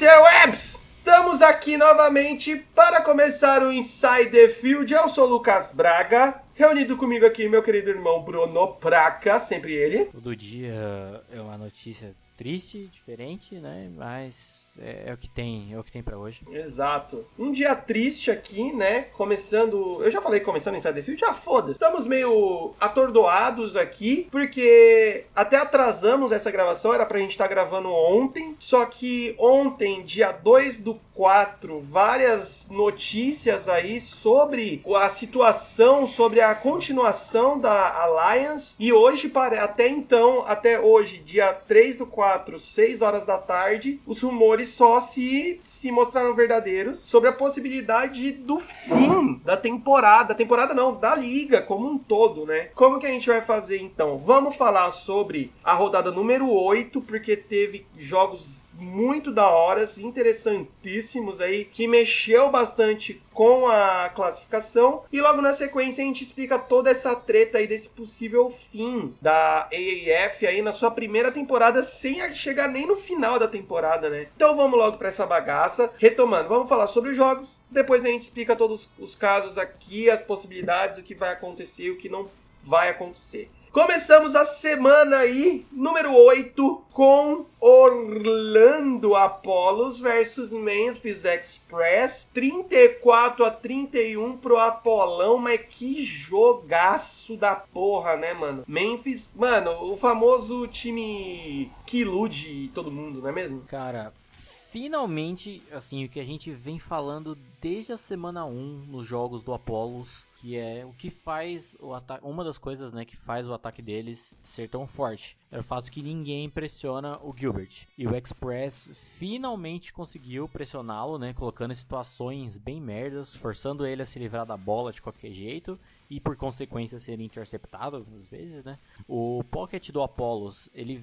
interwebs! Estamos aqui novamente para começar o Inside the Field. Eu sou o Lucas Braga, reunido comigo aqui meu querido irmão Bruno Praca, sempre ele. Todo dia é uma notícia triste, diferente, né? Mas é o que tem pra hoje. Exato. Um dia triste aqui, né? Começando... Eu já falei começando Inside the Field? Já foda-se. Estamos meio atordoados aqui, porque até atrasamos essa gravação, era pra gente estar gravando ontem. Só que ontem, dia 2/4, várias notícias aí sobre a situação, sobre a continuação da Alliance. E hoje, até hoje, dia 3/4, 6 horas da tarde, os rumores só se mostraram verdadeiros sobre a possibilidade do fim da temporada. Temporada não, da liga como um todo, né? Como que a gente vai fazer então? Vamos falar sobre a rodada número 8, porque teve jogos muito da hora, interessantíssimos aí, que mexeu bastante com a classificação. E logo na sequência a gente explica toda essa treta aí desse possível fim da AAF aí na sua primeira temporada, sem chegar nem no final da temporada, né? Então vamos logo para essa bagaça. Retomando, vamos falar sobre os jogos, depois a gente explica todos os casos aqui, as possibilidades, o que vai acontecer e o que não vai acontecer. Começamos a semana aí, número 8, com Orlando Apollos versus Memphis Express. 34-31 pro Apolão, mas que jogaço da porra, né, mano? Memphis, mano, o famoso time que ilude todo mundo, não é mesmo? Cara, finalmente, assim, o que a gente vem falando desde a semana 1 nos jogos do Apollos, que é o que faz o ataque, uma das coisas, né, que faz o ataque deles ser tão forte, é o fato que ninguém pressiona o Gilbert. E o Express finalmente conseguiu pressioná-lo, né, colocando em situações bem merdas, forçando ele a se livrar da bola de qualquer jeito e por consequência ser interceptado às vezes, né? O pocket do Apollos, ele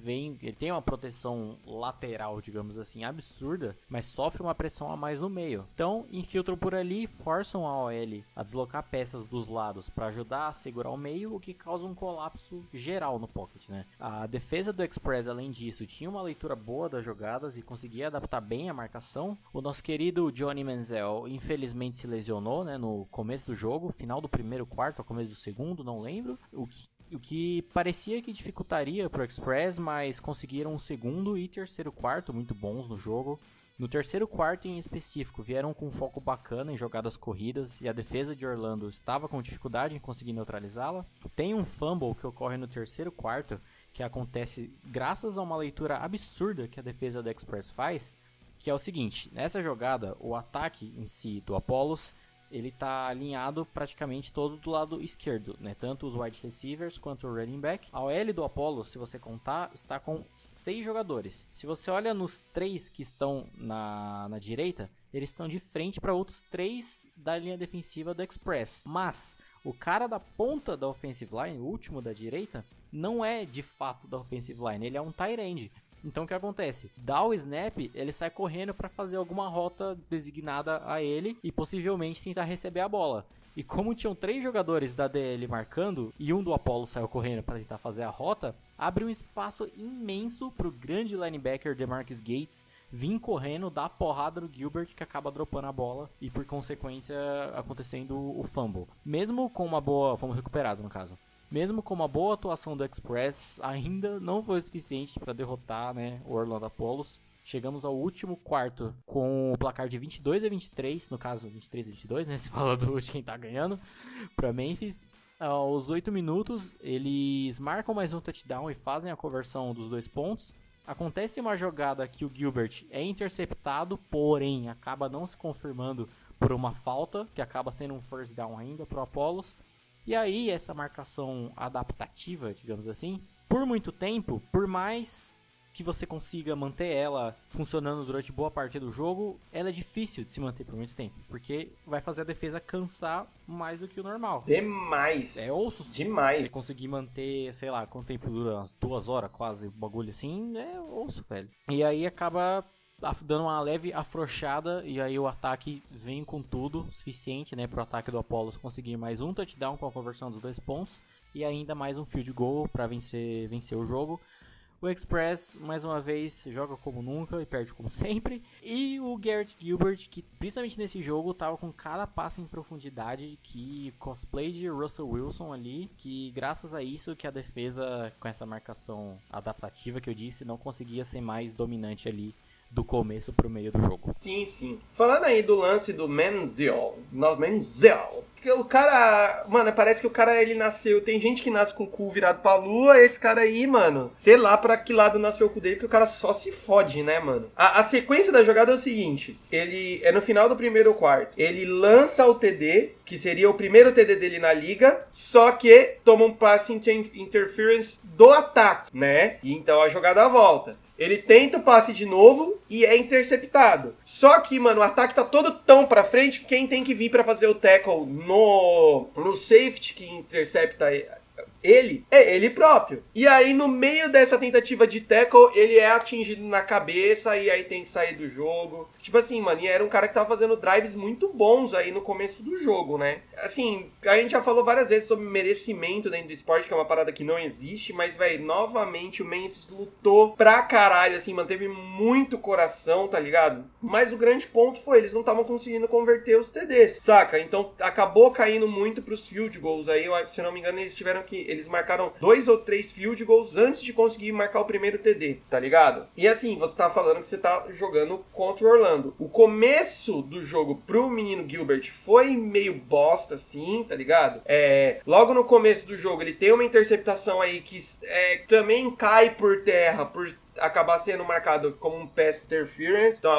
tem uma proteção lateral, digamos assim, absurda, mas sofre uma pressão a mais no meio. Então, infiltram por ali, forçam a OL a deslocar peças dos lados para ajudar a segurar o meio, o que causa um colapso geral no pocket, né? A defesa do Express, além disso, tinha uma leitura boa das jogadas e conseguia adaptar bem a marcação. O nosso querido Johnny Manziel, infelizmente, se lesionou, né, no começo do jogo, final do primeiro quarto, ao começo do segundo, não lembro. O que parecia que dificultaria para o Express, mas conseguiram um segundo e terceiro quarto muito bons no jogo. No terceiro quarto em específico, vieram com um foco bacana em jogadas corridas e a defesa de Orlando estava com dificuldade em conseguir neutralizá-la. Tem um fumble que ocorre no terceiro quarto, que acontece graças a uma leitura absurda que a defesa do Express faz, que é o seguinte: nessa jogada, o ataque em si do Apollos, ele está alinhado praticamente todo do lado esquerdo, né? Tanto os wide receivers quanto o running back. A OL do Apollo, se você contar, está com 6 jogadores. Se você olha nos 3 que estão na direita, eles estão de frente para outros 3 da linha defensiva do Express. Mas o cara da ponta da offensive line, o último da direita, não é de fato da offensive line, ele é um tight end. Então o que acontece? Dá o snap, ele sai correndo para fazer alguma rota designada a ele e possivelmente tentar receber a bola. E como tinham 3 jogadores da DL marcando e um do Apollo saiu correndo para tentar fazer a rota, abre um espaço imenso para o grande linebacker DeMarcus Gates vir correndo, dar porrada no Gilbert, que acaba dropando a bola e por consequência acontecendo o fumble. Mesmo com uma boa... fomos recuperados no caso. Mesmo com uma boa atuação do Express, ainda não foi o suficiente para derrotar, né, o Orlando Apollos. Chegamos ao último quarto com o placar de 22-23, no caso 23-22, né, se fala de quem tá ganhando, para Memphis. Aos 8 minutos, eles marcam mais um touchdown e fazem a conversão dos 2 pontos. Acontece uma jogada que o Gilbert é interceptado, porém acaba não se confirmando por uma falta, que acaba sendo um first down ainda para o Apollos. E aí, essa marcação adaptativa, digamos assim, por muito tempo, por mais que você consiga manter ela funcionando durante boa parte do jogo, ela é difícil de se manter por muito tempo, porque vai fazer a defesa cansar mais do que o normal. Demais! É osso. Demais! Você conseguir manter, sei lá, quanto tempo dura? Umas 2 horas quase, o bagulho assim, é osso, velho. E aí acaba dando uma leve afrouxada e aí o ataque vem com tudo, suficiente, né, para o ataque do Apollos conseguir mais um touchdown com a conversão dos 2 pontos e ainda mais um field goal para vencer o jogo. O Express, mais uma vez, joga como nunca e perde como sempre. E o Garrett Gilbert, que principalmente nesse jogo, tava com cada passe em profundidade, que cosplay de Russell Wilson ali, que graças a isso que a defesa, com essa marcação adaptativa que eu disse, não conseguia ser mais dominante ali do começo pro meio do jogo. Sim, sim. Falando aí do lance do Menzel, que o cara, mano, parece que o cara, ele nasceu, tem gente que nasce com o cu virado pra lua, esse cara aí, mano, sei lá pra que lado nasceu o cu dele, porque o cara só se fode, né, mano? A sequência da jogada é o seguinte, ele é no final do primeiro quarto, ele lança o TD, que seria o primeiro TD dele na liga, só que toma um passe interference do ataque, né? E então a jogada volta. Ele tenta o passe de novo e é interceptado. Só que, mano, o ataque tá todo tão pra frente que quem tem que vir pra fazer o tackle no safety que intercepta ele é ele próprio. E aí, no meio dessa tentativa de tackle, ele é atingido na cabeça e aí tem que sair do jogo. Tipo assim, mano, e era um cara que tava fazendo drives muito bons aí no começo do jogo, né? Assim, a gente já falou várias vezes sobre merecimento dentro do esporte, que é uma parada que não existe, mas, velho, novamente o Memphis lutou pra caralho, assim, manteve muito coração, tá ligado? Mas o grande ponto foi, eles não estavam conseguindo converter os TDs, saca? Então, acabou caindo muito pros field goals aí, se não me engano, eles marcaram 2 ou 3 field goals antes de conseguir marcar o primeiro TD, tá ligado? E assim, você tá falando que você tá jogando contra o Orlando. O começo do jogo pro menino Gilbert foi meio bosta, assim, tá ligado? Logo no começo do jogo, ele tem uma interceptação aí que também cai por terra, por acabar sendo marcado como um pass interference. Então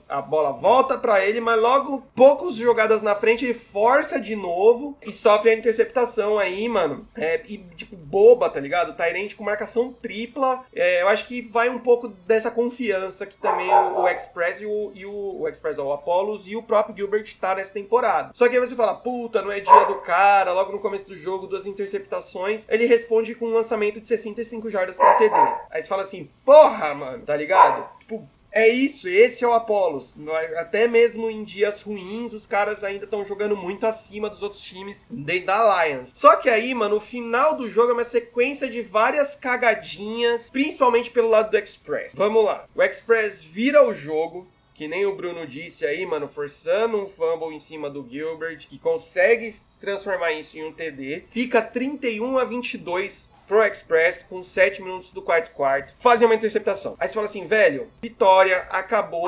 a bola volta pra ele, mas logo poucas jogadas na frente ele força de novo e sofre a interceptação aí, mano. E tipo, boba, tá ligado? Tyrant com marcação tripla. Eu acho que vai um pouco dessa confiança que também o Express o Apollos e o próprio Gilbert tá nessa temporada. Só que aí você fala, puta, não é dia do cara, logo no começo do jogo, 2 interceptações. Ele responde com um lançamento de 65 jardas pra TD. Aí você fala assim, porra, mano, tá ligado? Tipo, é isso, esse é o Apollos. Até mesmo em dias ruins, os caras ainda estão jogando muito acima dos outros times dentro da Lions. Só que aí, mano, o final do jogo é uma sequência de várias cagadinhas, principalmente pelo lado do Express. Vamos lá. O Express vira o jogo, que nem o Bruno disse aí, mano, forçando um fumble em cima do Gilbert, que consegue transformar isso em um TD. Fica 31-22 pro Express, com 7 minutos do quarto quarto, fazem uma interceptação. Aí você fala assim, velho, vitória, acabou,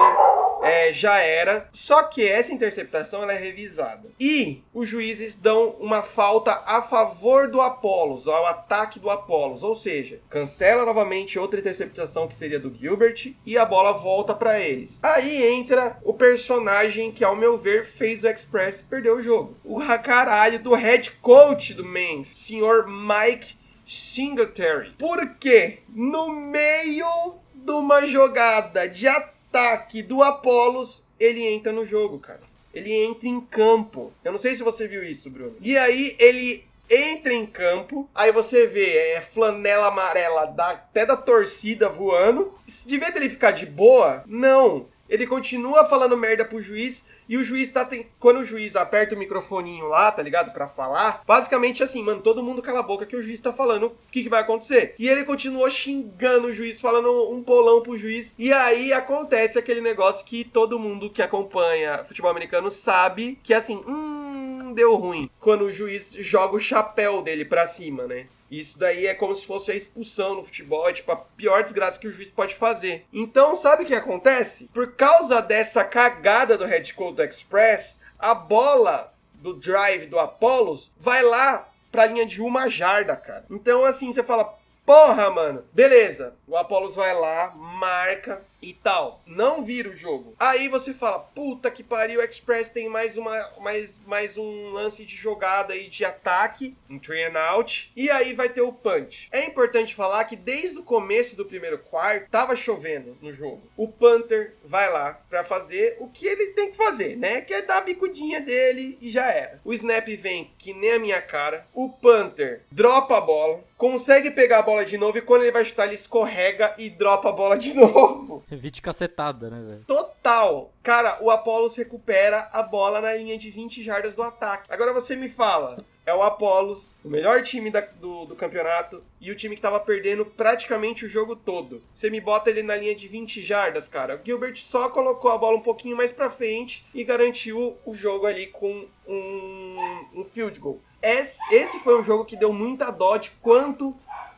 já era. Só que essa interceptação, ela é revisada. E os juízes dão uma falta a favor do Apollos, ao ataque do Apollos. Ou seja, cancela novamente outra interceptação que seria do Gilbert e a bola volta pra eles. Aí entra o personagem que, ao meu ver, fez o Express perder o jogo. O caralho do head coach do Memphis, senhor Mike Singletary. Porque no meio de uma jogada de ataque do Apollos, ele entra no jogo, cara. Ele entra em campo. Eu não sei se você viu isso, Bruno. E aí ele entra em campo, aí você vê flanela amarela até da torcida voando. Devia ele ficar de boa? Não. Ele continua falando merda pro juiz. E o juiz quando o juiz aperta o microfoninho lá, tá ligado? Pra falar, basicamente assim, mano, todo mundo cala a boca que o juiz tá falando o que vai acontecer. E ele continuou xingando o juiz, falando um bolão pro juiz. E aí acontece aquele negócio que todo mundo que acompanha futebol americano sabe que assim, deu ruim. Quando o juiz joga o chapéu dele pra cima, né? Isso daí é como se fosse a expulsão no futebol, é tipo a pior desgraça que o juiz pode fazer. Então, sabe o que acontece? Por causa dessa cagada do head coach do Express, a bola do drive do Apollos vai lá pra linha de 1 jarda, cara. Então, assim, você fala, porra, mano, beleza. O Apollos vai lá, marca e tal. Não vira o jogo. Aí você fala, puta que pariu, o Express tem mais um lance de jogada aí de ataque, um 3 and out, e aí vai ter o punch. É importante falar que desde o começo do primeiro quarto, tava chovendo no jogo. O punter vai lá pra fazer o que ele tem que fazer, né? Que é dar a bicudinha dele e já era. O snap vem que nem a minha cara. O punter dropa a bola, consegue pegar a bola de novo e quando ele vai chutar, ele escorrega e dropa a bola de novo. Vídeo cacetada, né, velho? Total. Cara, o Apollos recupera a bola na linha de 20 jardas do ataque. Agora você me fala, é o Apollos, o melhor time do campeonato e o time que tava perdendo praticamente o jogo todo. Você me bota ele na linha de 20 jardas, cara. O Gilbert só colocou a bola um pouquinho mais pra frente e garantiu o jogo ali com um field goal. Esse foi um jogo que deu muita dó de quanto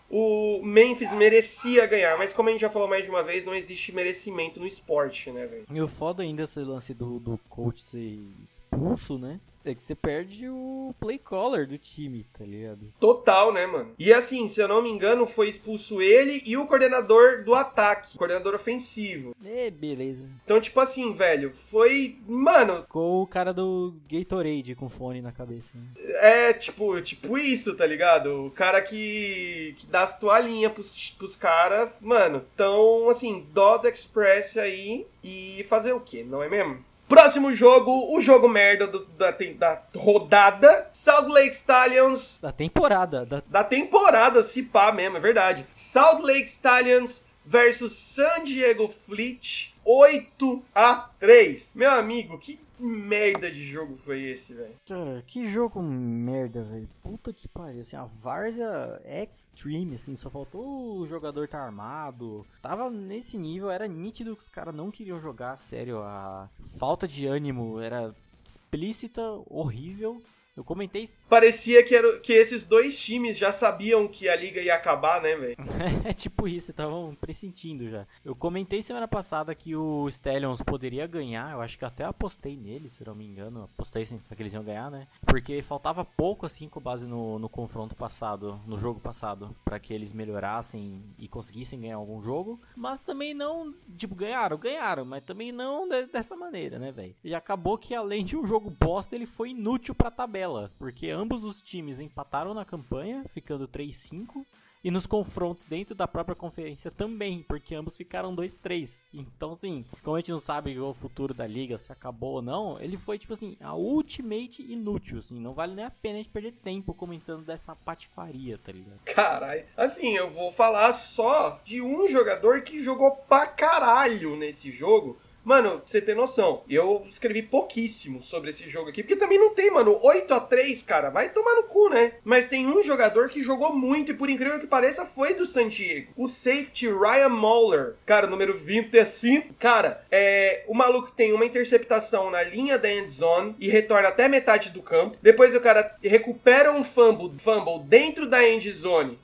o Memphis merecia ganhar, mas como a gente já falou mais de uma vez, não existe merecimento no esporte, né, velho? E o foda ainda esse lance do coach ser expulso, né? É que você perde o play caller do time, tá ligado? Total, né, mano? E assim, se eu não me engano, foi expulso ele e o coordenador do ataque, o coordenador ofensivo. Beleza. Então, tipo assim, velho, foi... Mano... Ficou o cara do Gatorade com fone na cabeça, né? É, tipo isso, tá ligado? O cara que dá as toalhinhas pros caras. Mano, então, assim, dó do Express aí e fazer o quê, não é mesmo? Próximo jogo, o jogo merda da rodada, Salt Lake Stallions... Da temporada. Da temporada, se pá mesmo, é verdade. Salt Lake Stallions versus San Diego Fleet, 8-3. Meu amigo, que merda de jogo foi esse, velho? Cara, que jogo merda, velho. Puta que pariu. Assim, a Várzea Extreme, assim, só faltou o jogador tá armado. Tava nesse nível, era nítido que os caras não queriam jogar, sério. A falta de ânimo era explícita, horrível. Eu comentei... Parecia que esses dois times já sabiam que a liga ia acabar, né, velho? É tipo isso, estavam pressentindo já. Eu comentei semana passada que o Stallions poderia ganhar, eu acho que até apostei nele, se não me engano. Apostei sim, que eles iam ganhar, né? Porque faltava pouco, assim, com base no confronto passado, no jogo passado, pra que eles melhorassem e conseguissem ganhar algum jogo. Mas também não, tipo, ganharam, mas também não dessa maneira, né, velho? E acabou que além de um jogo bosta, ele foi inútil pra tabela. Porque ambos os times empataram na campanha, ficando 3-5, e nos confrontos dentro da própria conferência também, porque ambos ficaram 2-3. Então, assim, como a gente não sabe o futuro da liga, se acabou ou não, ele foi, tipo assim, a ultimate inútil, assim, não vale nem a pena a gente perder tempo comentando dessa patifaria, tá ligado? Caralho, assim, eu vou falar só de um jogador que jogou pra caralho nesse jogo. Mano, pra você ter noção, eu escrevi pouquíssimo sobre esse jogo aqui, porque também não tem, mano, 8-3, cara, vai tomar no cu, né? Mas tem um jogador que jogou muito e, por incrível que pareça, foi do San Diego. O safety Ryan Moller, cara, número 25. Cara, o maluco tem uma interceptação na linha da end zone e retorna até metade do campo. Depois o cara recupera um fumble dentro da end zone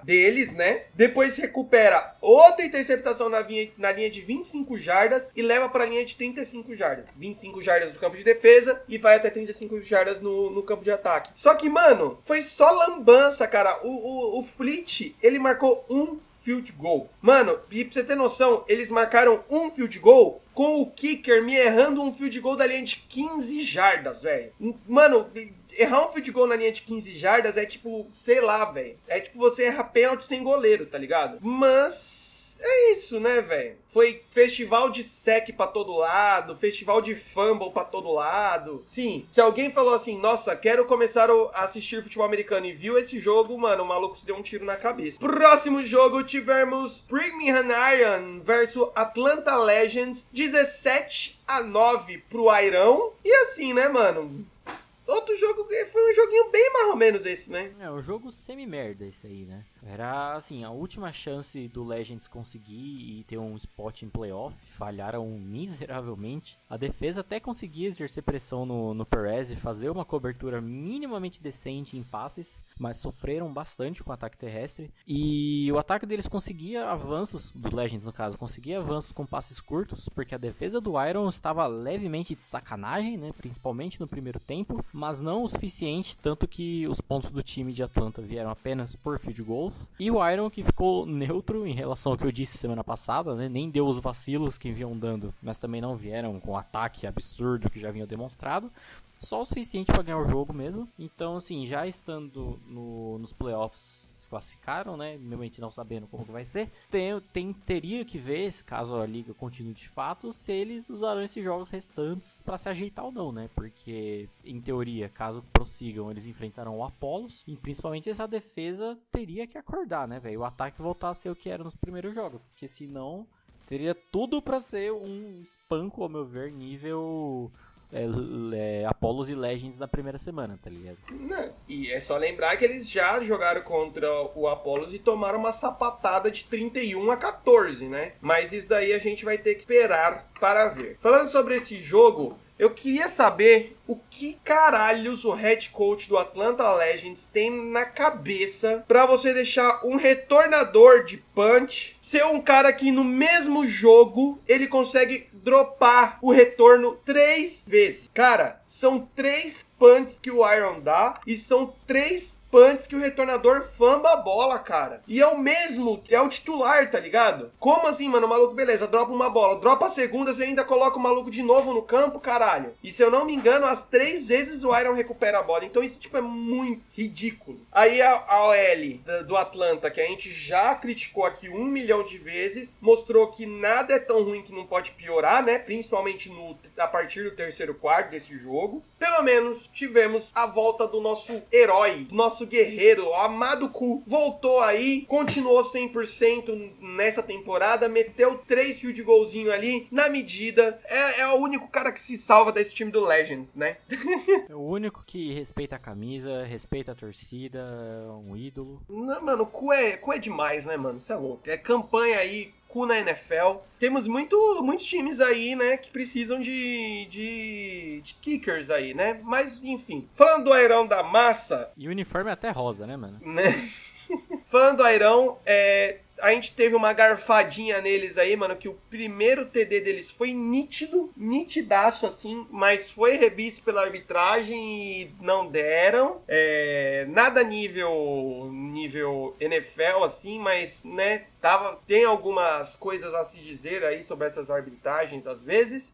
deles, né? Depois recupera outra interceptação na linha de 25 jardas e leva para a linha de 35 jardas. 25 jardas no campo de defesa e vai até 35 jardas no campo de ataque. Só que, mano, foi só lambança, cara. O Fleet, ele marcou um field goal. Mano, e pra você ter noção, eles marcaram um field goal com o kicker me errando um field goal da linha de 15 jardas, velho. Mano, errar um field goal na linha de 15 jardas é tipo, sei lá, velho. É tipo você errar pênalti sem goleiro, tá ligado? Mas... é isso, né, velho? Foi festival de sec pra todo lado, festival de fumble pra todo lado. Sim, se alguém falou assim, nossa, quero começar a assistir futebol americano e viu esse jogo, mano, o maluco se deu um tiro na cabeça. Próximo jogo, tivemos Brigham Iron versus Atlanta Legends, 17-9 pro Iron. E assim, né, mano... outro jogo, foi um joguinho bem mais ou menos esse, né? É, um jogo semi-merda esse aí, né? Era, assim, a última chance do Legends conseguir e ter um spot em playoff. Falharam miseravelmente. A defesa até conseguia exercer pressão no Perez e fazer uma cobertura minimamente decente em passes, mas sofreram bastante com o ataque terrestre. E o ataque deles conseguia avanços, do Legends no caso, conseguia avanços com passes curtos, porque a defesa do Iron estava levemente de sacanagem, né? Principalmente no primeiro tempo, mas não o suficiente, tanto que os pontos do time de Atlanta vieram apenas por field goals. E o Iron, que ficou neutro em relação ao que eu disse semana passada, né? Nem deu os vacilos que vinham dando, mas também não vieram com o ataque absurdo que já vinham demonstrado. Só o suficiente para ganhar o jogo mesmo. Então, assim, já estando nos playoffs, se classificaram, né? Mesmo a gente não sabendo como que vai ser. Teria que ver, caso a liga continue de fato, se eles usarão esses jogos restantes para se ajeitar ou não, né? Porque, em teoria, caso prossigam, eles enfrentarão o Apollos. E principalmente essa defesa teria que acordar, né, velho? O ataque voltar a ser o que era nos primeiros jogos. Porque senão, teria tudo para ser um espanco, ao meu ver, nível Apollos e Legends na primeira semana, tá ligado? Não, e é só lembrar que eles já jogaram contra o Apollos e tomaram uma sapatada de 31-14, né? Mas isso daí a gente vai ter que esperar para ver. Falando sobre esse jogo, eu queria saber o que caralhos o head coach do Atlanta Legends tem na cabeça pra você deixar um retornador de punch ser um cara que no mesmo jogo ele consegue dropar o retorno 3 vezes. Cara, são 3 punts que o Iron dá e são 3 punts que o retornador famba a bola, cara. E é o mesmo, é o titular, tá ligado? Como assim, mano? O maluco, beleza, dropa uma bola, dropa a segunda, você ainda coloca o maluco de novo no campo, caralho. E se eu não me engano, as 3 vezes o Iron recupera a bola. Então isso, tipo, é muito ridículo. Aí a OL do Atlanta, que a gente já criticou aqui 1 milhão de vezes, mostrou que nada é tão ruim que não pode piorar, né? Principalmente a partir do terceiro quarto desse jogo. Pelo menos tivemos a volta do nosso herói, do nosso guerreiro, o amado Ku. Voltou aí, continuou 100% nessa temporada, meteu 3 field goalzinho ali, na medida. É o único cara que se salva desse time do Legends, né? É o único que respeita a camisa, respeita a torcida, é um ídolo. Não, mano, o Ku é demais, né, mano? Você é louco. É campanha aí, Ku na NFL. Temos muitos times aí, né, que precisam de kickers aí, né? Mas, enfim. Falando do Airão da Massa... E o uniforme é até rosa, né, mano? Né? Falando do Airão, a gente teve uma garfadinha neles aí, mano, que o primeiro TD deles foi nítido, nitidaço, assim, mas foi revisto pela arbitragem e não deram. Nada nível NFL, assim, mas, né, tem algumas coisas a se dizer aí sobre essas arbitragens, às vezes.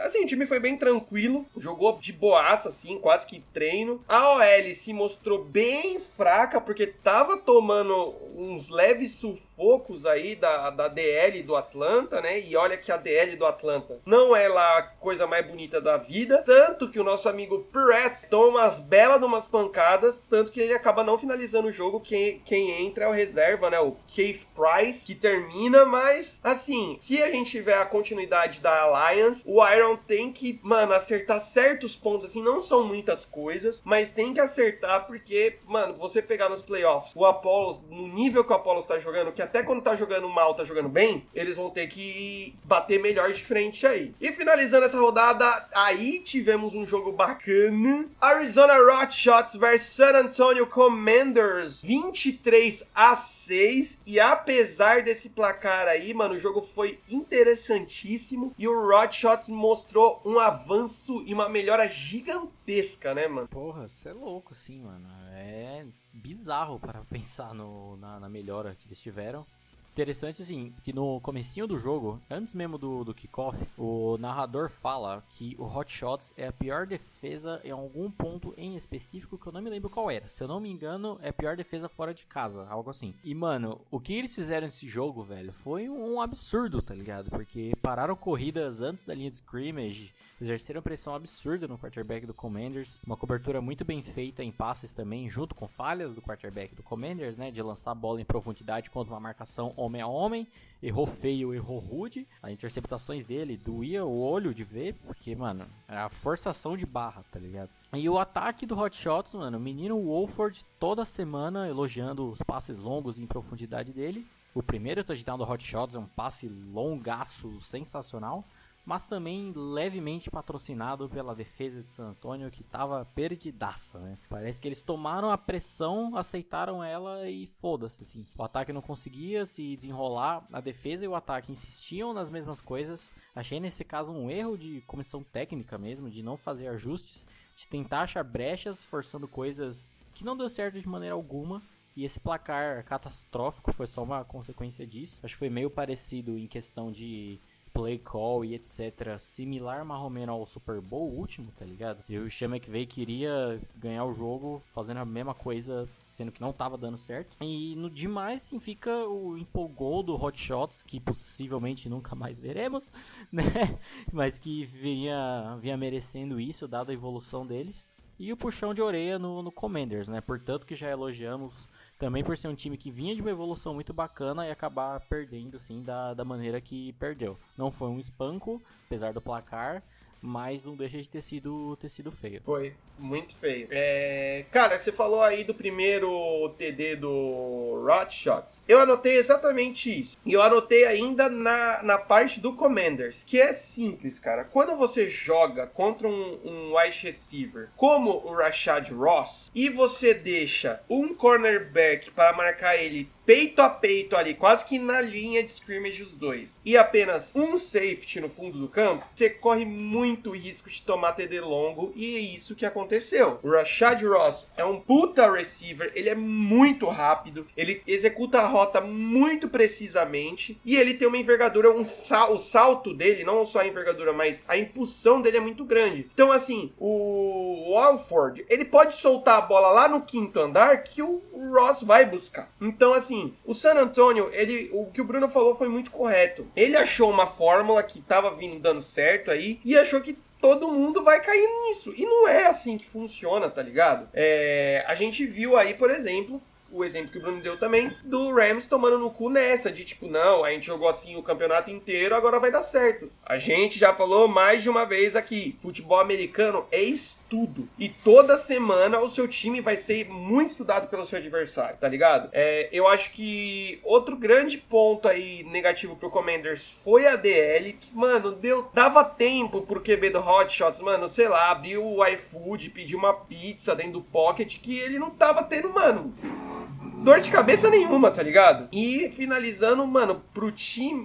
Assim, o time foi bem tranquilo, jogou de boaça, assim, quase que treino. A OL se mostrou bem fraca, porque tava tomando uns leves sufocos aí da DL do Atlanta, né? E olha que a DL do Atlanta não é lá a coisa mais bonita da vida. Tanto que o nosso amigo Press toma umas belas de umas pancadas, tanto que ele acaba não finalizando o jogo. Quem entra é o reserva, né? O Keith Price, que termina. Mas, assim, se a gente tiver a continuidade da Alliance, o Iron tem que, mano, acertar certos pontos, assim, não são muitas coisas, mas tem que acertar porque, mano, você pegar nos playoffs, o Apollos, no nível que o Apollos tá jogando, que até quando tá jogando mal, tá jogando bem, eles vão ter que bater melhor de frente aí. E finalizando essa rodada, aí tivemos um jogo bacana. Arizona Rockshots versus San Antonio Commanders, 23-6. E apesar desse placar aí, mano, o jogo foi interessantíssimo. E o Rockshots mostrou um avanço e uma melhora gigantesca, né, mano? Porra, você é louco, sim, mano. É bizarro para pensar na melhora que eles tiveram. Interessante, assim, que no comecinho do jogo, antes mesmo do kickoff, o narrador fala que o Hot Shots é a pior defesa em algum ponto em específico, que eu não me lembro qual era. Se eu não me engano, é a pior defesa fora de casa, algo assim. E, mano, o que eles fizeram nesse jogo, velho, foi um absurdo, tá ligado? Porque pararam corridas antes da linha de scrimmage, exerceram pressão absurda no quarterback do Commanders, uma cobertura muito bem feita em passes também, junto com falhas do quarterback do Commanders, né, de lançar a bola em profundidade contra uma marcação homem a homem. Errou feio, errou rude. As interceptações dele doía o olho de ver, porque, mano, era a forçação de barra, tá ligado? E o ataque do Hot Shots, mano, o menino Wolford toda semana elogiando os passes longos em profundidade dele. O primeiro touchdown do Hot Shots é um passe longaço, sensacional, mas também levemente patrocinado pela defesa de San Antonio, que tava perdidaça, né? Parece que eles tomaram a pressão, aceitaram ela e foda-se, assim. O ataque não conseguia se desenrolar, a defesa e o ataque insistiam nas mesmas coisas. Achei nesse caso um erro de comissão técnica mesmo, de não fazer ajustes, de tentar achar brechas, forçando coisas que não deu certo de maneira alguma. E esse placar catastrófico foi só uma consequência disso. Acho que foi meio parecido em questão de play call e etc, similar mais ou menos ao Super Bowl último, tá ligado? E o Sean McVay queria ganhar o jogo fazendo a mesma coisa, sendo que não tava dando certo. E no demais, sim, fica o empolgou do Hot Shots, que possivelmente nunca mais veremos, né? Mas que vinha merecendo isso, dado a evolução deles. E o puxão de orelha no Commanders, né? Portanto que já elogiamos também por ser um time que vinha de uma evolução muito bacana e acabar perdendo, sim, da maneira que perdeu. Não foi um espanco, apesar do placar, mas não deixa de ter sido feio. Foi muito feio. Cara, você falou aí do primeiro TD do Rot Shots. Eu anotei exatamente isso. E eu anotei ainda na parte do Commanders, que é simples, cara. Quando você joga contra um wide receiver como o Rashad Ross e você deixa um cornerback para marcar ele peito a peito ali, quase que na linha de scrimmage os dois, e apenas um safety no fundo do campo, você corre muito risco de tomar TD longo, e é isso que aconteceu. O Rashad Ross é um puta receiver, ele é muito rápido, ele executa a rota muito precisamente, e ele tem uma envergadura, o salto dele, não só a envergadura, mas a impulsão dele é muito grande. Então assim, o Alford, ele pode soltar a bola lá no quinto andar que o Ross vai buscar. Então assim, o San Antonio, o que o Bruno falou foi muito correto. Ele achou uma fórmula que tava vindo dando certo aí e achou que todo mundo vai cair nisso. E não é assim que funciona, tá ligado? A gente viu aí, por exemplo, o exemplo que o Bruno deu também, do Rams tomando no cu nessa, de tipo, não, a gente jogou assim o campeonato inteiro, agora vai dar certo. A gente já falou mais de uma vez aqui, futebol americano é estudo. E toda semana o seu time vai ser muito estudado pelo seu adversário, tá ligado? Eu acho que outro grande ponto aí negativo pro Commanders foi a DL, que, mano, dava tempo pro QB do Hot Shots, mano, sei lá, abrir o iFood, pedir uma pizza dentro do pocket, que ele não tava tendo, mano, dor de cabeça nenhuma, tá ligado? E finalizando, mano,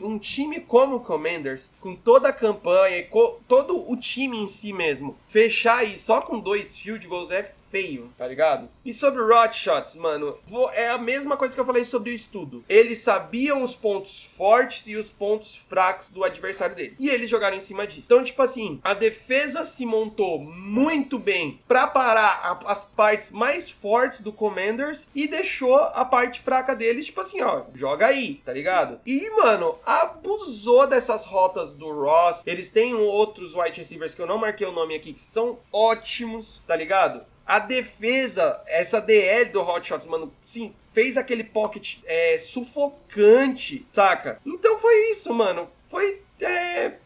um time como o Commanders, com toda a campanha e todo o time em si mesmo, fechar aí só com 2 field goals é feio, tá ligado? E sobre o Rot Shots, mano, é a mesma coisa que eu falei sobre o estudo. Eles sabiam os pontos fortes e os pontos fracos do adversário deles. E eles jogaram em cima disso. Então, tipo assim, a defesa se montou muito bem pra parar as partes mais fortes do Commanders e deixou a parte fraca deles, tipo assim, ó, joga aí, tá ligado? E, mano, abusou dessas rotas do Ross. Eles têm outros wide receivers que eu não marquei o nome aqui, que são ótimos, tá ligado? A defesa, essa DL do Hot Shots, mano, sim, fez aquele pocket sufocante, saca? Então foi isso, mano.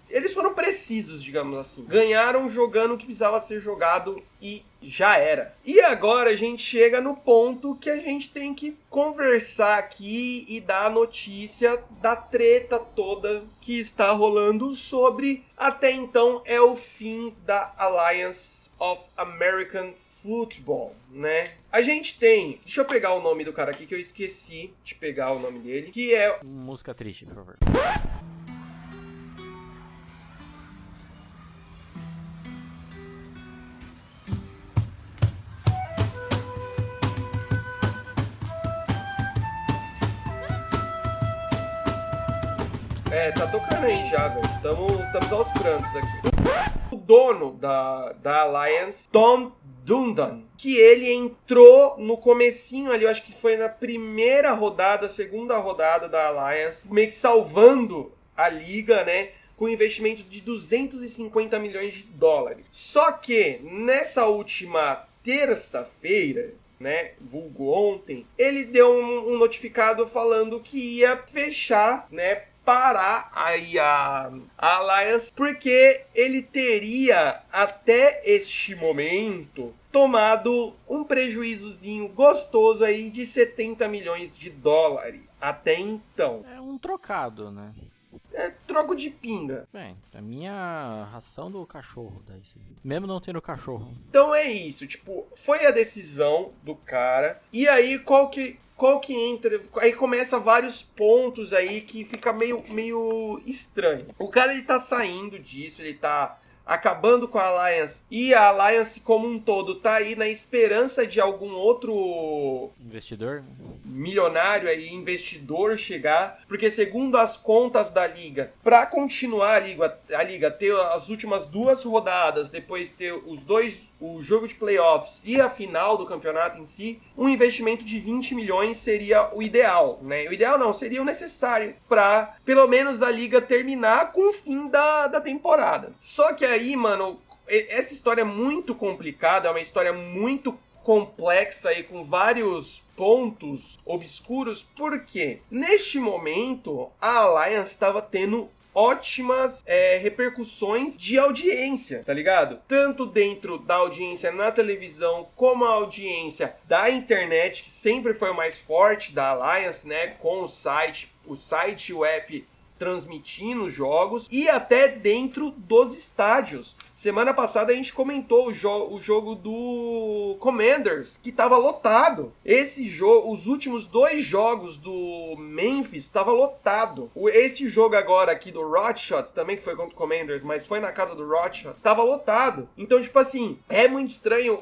Eles foram precisos, digamos assim. Ganharam jogando o que precisava ser jogado e já era. E agora a gente chega no ponto que a gente tem que conversar aqui e dar a notícia da treta toda que está rolando sobre, até então, é o fim da Alliance of American Football, né? A gente tem... Deixa eu pegar o nome do cara aqui, que eu esqueci de pegar o nome dele, que é... Música triste, por favor. Tá tocando aí já, velho. Estamos aos prantos aqui. O dono da Alliance, Tom Dundon, que ele entrou no comecinho ali, eu acho que foi na primeira rodada, segunda rodada da Alliance, meio que salvando a liga, né? Com investimento de 250 milhões de dólares. Só que nessa última terça-feira, né, vulgo ontem, ele deu um notificado falando que ia fechar, né, parar aí a Alliance, porque ele teria até este momento tomado um prejuízozinho gostoso aí de 70 milhões de dólares até então. É um trocado, né? É troco de pinga. Bem, a minha ração do cachorro, daí, mesmo não tendo cachorro. Então é isso, tipo, foi a decisão do cara. E aí qual que entra, aí começa vários pontos aí que fica meio estranho. O cara, ele tá saindo disso, ele tá acabando com a Alliance, e a Alliance como um todo tá aí na esperança de algum outro investidor, milionário aí, investidor chegar, porque segundo as contas da liga, para continuar a liga ter as últimas 2 rodadas, depois ter o jogo de playoffs e a final do campeonato em si, um investimento de 20 milhões seria o ideal, né? O ideal não, seria o necessário para pelo menos a liga terminar com o fim da temporada. Só que aí, mano, essa história é muito complicada, é uma história muito complexa e com vários pontos obscuros, porque neste momento a Alliance estava tendo ótimas repercussões de audiência, tá ligado? Tanto dentro da audiência na televisão, como a audiência da internet, que sempre foi o mais forte da Alliance, né? Com o site e o app transmitindo os jogos, e até dentro dos estádios. Semana passada a gente comentou o jogo do Commanders, que estava lotado. Os últimos 2 jogos do Memphis estava lotado. Esse jogo agora aqui do Rothschild, também que foi contra o Commanders, mas foi na casa do Rothschild, estava lotado. Então, tipo assim, é muito estranho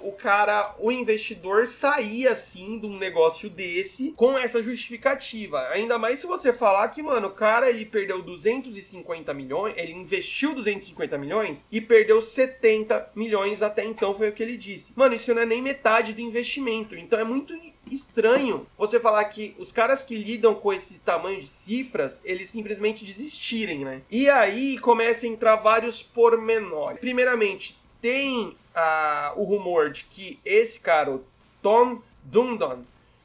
o investidor sair assim de um negócio desse com essa justificativa. Ainda mais se você falar que, mano, o cara ele perdeu 250 milhões, ele investiu 250 milhões e perdeu 70 milhões até então, foi o que ele disse. Mano, isso não é nem metade do investimento. Então é muito estranho você falar que os caras que lidam com esse tamanho de cifras, eles simplesmente desistirem, né? E aí começa a entrar vários pormenores. Primeiramente, tem o rumor de que esse cara, o Tom Dundon,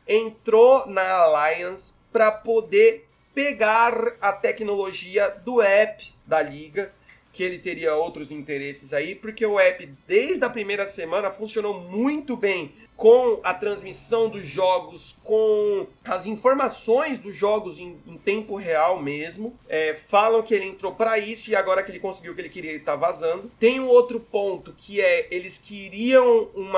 entrou na Alliance para poder pegar a tecnologia do app da liga, que ele teria outros interesses aí, porque o app, desde a primeira semana, funcionou muito bem com a transmissão dos jogos, com as informações dos jogos em tempo real mesmo. Falam que ele entrou para isso e agora que ele conseguiu o que ele queria, ele tá vazando. Tem um outro ponto que eles queriam um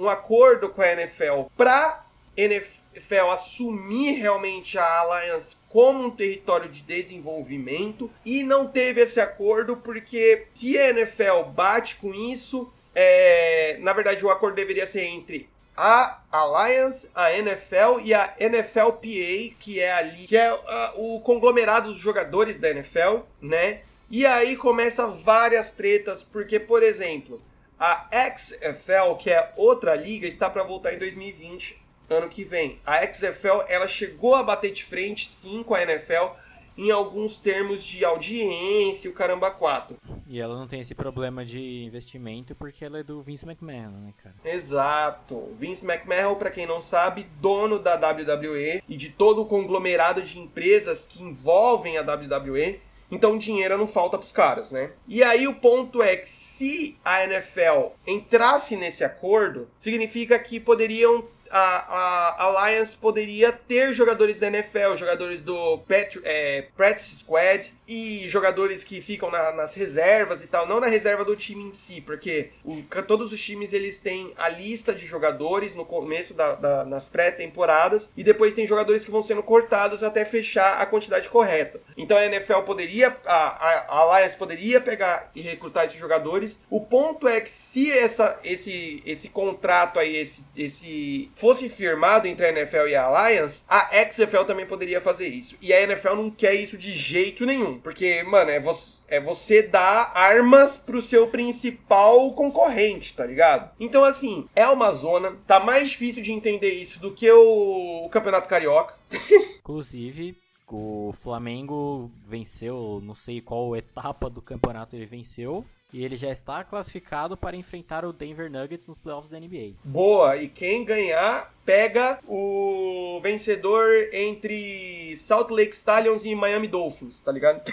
acordo com a NFL para NFL assumir realmente a Alliance como um território de desenvolvimento, e não teve esse acordo porque se a NFL bate com isso, na verdade o acordo deveria ser entre a Alliance, a NFL e a NFLPA, que é o conglomerado dos jogadores da NFL, né? E aí começa várias tretas, porque, por exemplo, a XFL, que é outra liga, está para voltar em 2020. Ano que vem. A XFL, ela chegou a bater de frente, sim, com a NFL, em alguns termos de audiência, o caramba 4. E ela não tem esse problema de investimento porque ela é do Vince McMahon, né, cara? Exato. Vince McMahon, pra quem não sabe, dono da WWE e de todo o conglomerado de empresas que envolvem a WWE. Então dinheiro não falta pros caras, né? E aí o ponto é que se a NFL entrasse nesse acordo, significa que a Alliance poderia ter jogadores da NFL, jogadores do Practice Squad e jogadores que ficam nas reservas e tal, não na reserva do time em si, porque todos os times eles têm a lista de jogadores no começo nas pré-temporadas e depois tem jogadores que vão sendo cortados até fechar a quantidade correta. Então a NFL a Alliance poderia pegar e recrutar esses jogadores. O ponto é que se esse contrato aí, fosse firmado entre a NFL e a Alliance, a XFL também poderia fazer isso. E a NFL não quer isso de jeito nenhum. Porque, mano, é você dar armas pro seu principal concorrente, tá ligado? Então, assim, é uma zona. Tá mais difícil de entender isso do que o Campeonato Carioca. Inclusive, o Flamengo venceu, não sei qual etapa do campeonato ele venceu. E ele já está classificado para enfrentar o Denver Nuggets nos playoffs da NBA. Boa, e quem ganhar pega o vencedor entre Salt Lake Stallions e Miami Dolphins, tá ligado?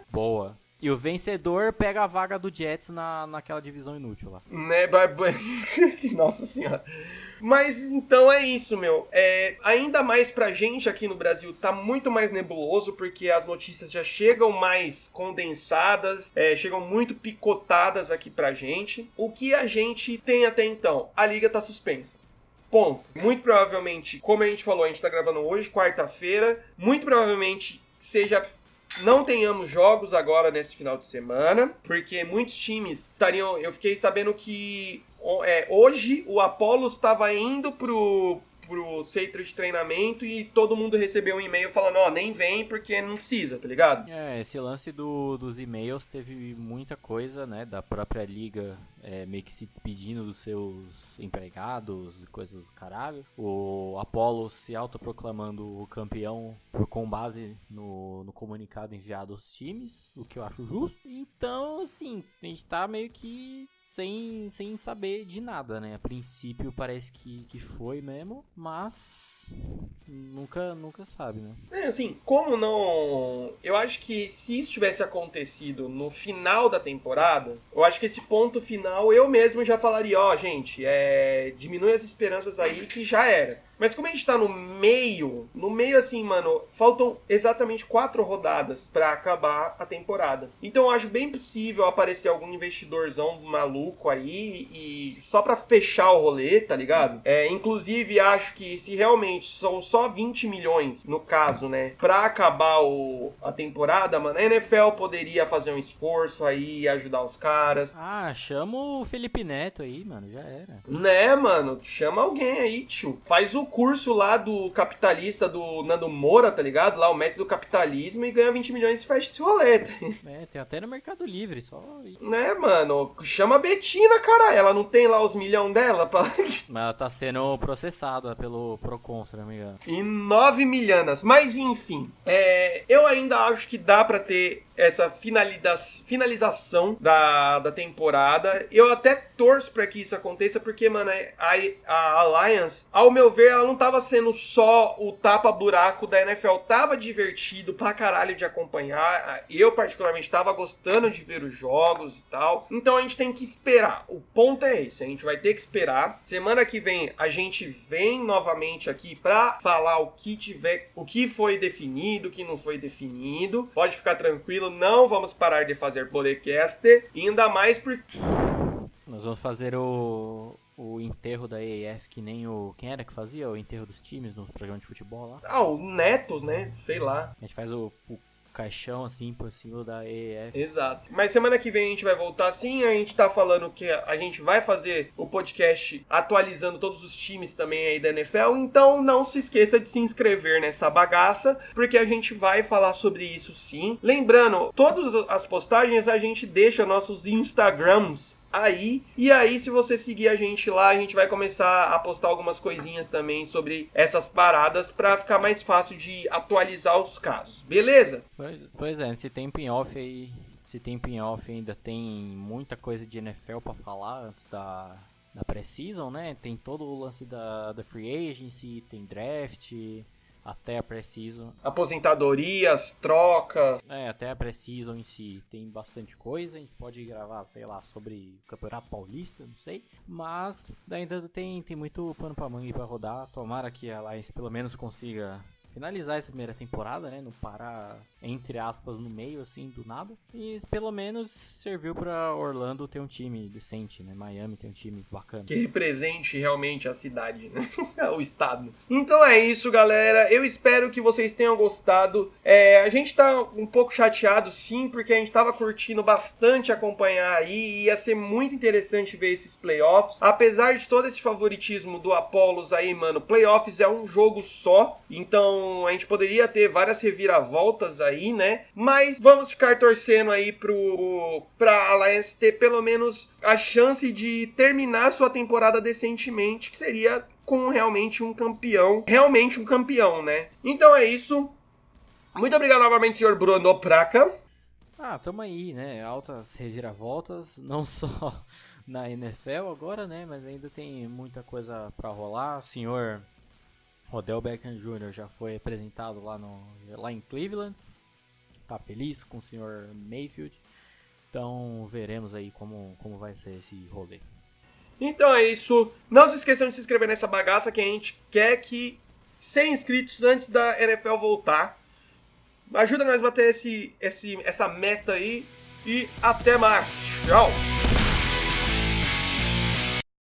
Boa. E o vencedor pega a vaga do Jets naquela divisão inútil lá. Né? Nossa senhora. Mas então é isso, meu. Ainda mais pra gente aqui no Brasil, tá muito mais nebuloso, porque as notícias já chegam mais condensadas, chegam muito picotadas aqui pra gente. O que a gente tem até então? A liga tá suspensa. Ponto. Muito provavelmente, como a gente falou, a gente tá gravando hoje, quarta-feira, muito provavelmente não tenhamos jogos agora nesse final de semana, porque muitos times estariam... Eu fiquei sabendo que hoje o Apollos estava indo pro centro de treinamento e todo mundo recebeu um e-mail falando, nem vem porque não precisa, tá ligado? Esse lance dos e-mails teve muita coisa, né, da própria liga meio que se despedindo dos seus empregados e coisas do caralho. O Apollo se autoproclamando o campeão com base no comunicado enviado aos times, o que eu acho justo. Então, assim, a gente tá meio que sem saber de nada, né? A princípio parece que foi mesmo, mas nunca sabe, né? Assim, como não... Eu acho que se isso tivesse acontecido no final da temporada, eu acho que esse ponto final eu mesmo já falaria, gente, diminui as esperanças aí que já era. Mas como a gente tá no meio assim, mano, faltam exatamente 4 rodadas pra acabar a temporada. Então eu acho bem possível aparecer algum investidorzão maluco aí e só pra fechar o rolê, tá ligado? Inclusive, acho que se realmente são só 20 milhões, no caso, né, pra acabar a temporada, mano, a NFL poderia fazer um esforço aí e ajudar os caras. Chama o Felipe Neto aí, mano, já era. Né, mano, chama alguém aí, tio. Faz o curso lá do capitalista do Nando Moura, tá ligado? Lá o mestre do capitalismo e ganha 20 milhões e fecha esse rolê. Tem até no Mercado Livre, só... Né, mano, chama a Betina, cara, ela não tem lá os milhões dela? Mas ela tá sendo processada pelo Procon, se não me engano. E 9 milhanas, mas enfim, eu ainda acho que dá pra ter essa finalização da temporada. Eu até torço pra que isso aconteça, porque, mano, a Alliance, ao meu ver, ela não tava sendo só o tapa-buraco da NFL, tava divertido pra caralho de acompanhar. Eu, particularmente, tava gostando de ver os jogos e tal. Então a gente tem que esperar. O ponto é esse, a gente vai ter que esperar. Semana que vem a gente vem novamente aqui pra falar o que foi definido, o que não foi definido. Pode ficar tranquilo, não vamos parar de fazer podcast, ainda mais porque... Nós vamos fazer o enterro da EAF que nem quem era que fazia o enterro dos times nos programas de futebol lá? O Netos, né? Sei lá. A gente faz o caixão assim por cima da EAF. Exato. Mas semana que vem a gente vai voltar assim. A gente tá falando que a gente vai fazer o podcast atualizando todos os times também aí da NFL. Então não se esqueça de se inscrever nessa bagaça, porque a gente vai falar sobre isso sim. Lembrando, todas as postagens a gente deixa nossos Instagrams aí, e aí se você seguir a gente lá, a gente vai começar a postar algumas coisinhas também sobre essas paradas pra ficar mais fácil de atualizar os casos, beleza? Pois é, esse tempo em off ainda tem muita coisa de NFL pra falar antes da pré-season, né? Tem todo o lance da free agency, tem draft, até a pré-season. Aposentadorias, trocas. Até a pré-season em si tem bastante coisa. A gente pode gravar, sei lá, sobre o Campeonato Paulista, não sei. Mas ainda tem muito pano pra manga e pra rodar. Tomara que a Alliance pelo menos consiga finalizar essa primeira temporada, né? Não parar, entre aspas, no meio, assim, do nada. E pelo menos serviu pra Orlando ter um time decente, né? Miami tem um time bacana. Que represente realmente a cidade, né? O estado. Então é isso, galera. Eu espero que vocês tenham gostado. A gente tá um pouco chateado, sim, porque a gente tava curtindo bastante acompanhar aí. E ia ser muito interessante ver esses playoffs. Apesar de todo esse favoritismo do Apollos aí, mano, playoffs é um jogo só. Então a gente poderia ter várias reviravoltas aí, né? Mas vamos ficar torcendo aí pra Alliance ter pelo menos a chance de terminar sua temporada decentemente, que seria com realmente um campeão, né? Então é isso. Muito obrigado novamente, senhor Bruno Praca. Tamo aí, né? Altas reviravoltas, não só na NFL agora, né? Mas ainda tem muita coisa pra rolar. O senhor Odell Beckham Jr. já foi apresentado lá em Cleveland. Tá feliz com o Sr. Mayfield. Então veremos aí como vai ser esse rolê. Então é isso. Não se esqueçam de se inscrever nessa bagaça que a gente quer que 100 inscritos antes da NFL voltar. Ajuda nós a bater essa meta aí. E até mais. Tchau.